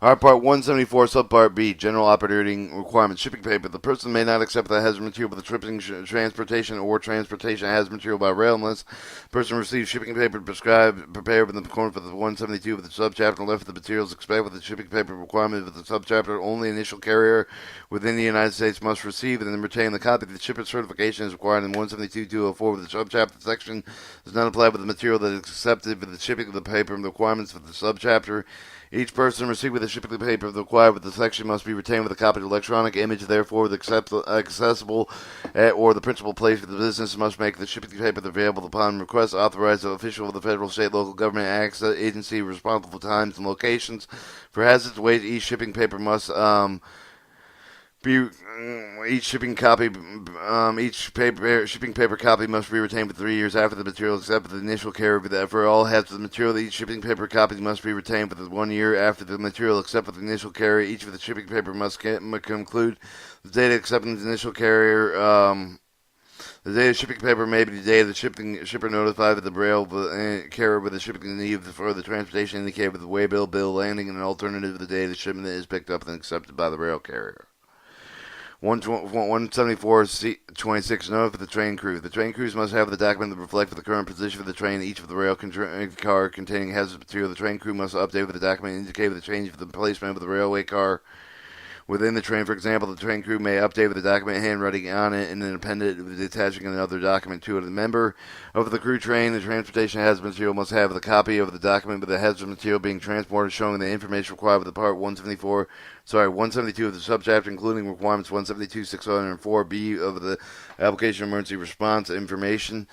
Alright, Part 174, Subpart B, General Operating Requirements. Shipping paper. The person may not accept the hazardous material for the shipping, transportation, or transportation of hazardous material by rail unless the person receives shipping paper prepared in accordance with the 172 of the subchapter left of the materials expected with the shipping paper requirement of the subchapter. Only initial carrier within the United States must receive and then retain the copy. The shipper certification is required in 172.204 of the subchapter. The section does not apply with the material that is accepted for the shipping of the paper and the requirements for the subchapter. Each person receiving the shipping paper required with the section must be retained with a copy of the electronic image. Therefore, the accessible or the principal place for the business must make the shipping paper available upon request. Authorized official of the federal, state, local government agency responsible for times and locations for hazardous waste. Each shipping paper must each shipping paper copy must be retained for 3 years after the material, except for the initial carrier. For all hazardous material, each shipping paper copy must be retained for 1 year after the material, except for the initial carrier. Each of the shipping paper must conclude the date of acceptance of the initial carrier. The date of shipping paper may be the day of the shipper notified of the rail carrier with the shipping need for the transportation indicated with the waybill, bill landing, and an alternative the day the shipment is picked up and accepted by the rail carrier. 174.26. Note for the train crew. The train crews must have the document that reflects the current position of the train each of the rail car containing hazardous material. The train crew must update with the document indicating the change of the placement of the railway car within the train. For example, the train crew may update with the document handwriting on it and then append it with attaching another document to it. A member of the crew train, the transportation hazardous material must have the copy of the document with the hazardous material being transported showing the information required with the Part 172 of the subchapter, including requirements 172.604b of the application emergency response information.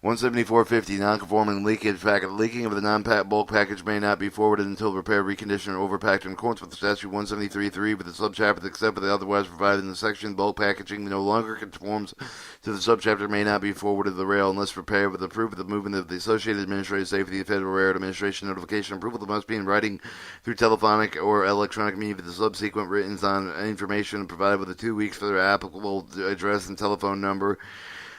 174.50, non-conforming leakage packet. Leaking of the non-bulk package may not be forwarded until repaired, reconditioned, or overpacked in accordance with the statute 173.3 with the subchapter, except for the otherwise provided in the section. Bulk packaging no longer conforms to the subchapter may not be forwarded to the rail unless prepared with the proof of the movement of the Associated Administrative Safety and Federal Railroad Administration notification. Approval that must be in writing through telephonic or electronic means with the subsequent written on information provided with the 2 weeks for their applicable address and telephone number.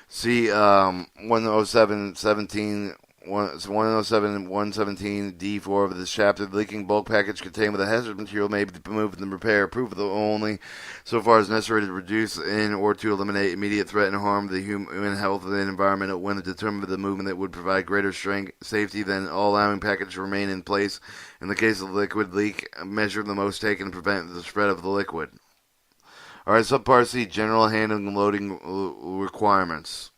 See 107.17 D4 of this chapter. The leaking bulk package contained with a hazardous material may be removed and repaired. Proof of the only so far as necessary to reduce in or to eliminate immediate threat and harm to the human health and the environment when determined the movement that would provide greater safety than all allowing package to remain in place. In the case of the liquid leak, measure the most taken to prevent the spread of the liquid. Alright, Subpart C, General Handling and Loading Requirements.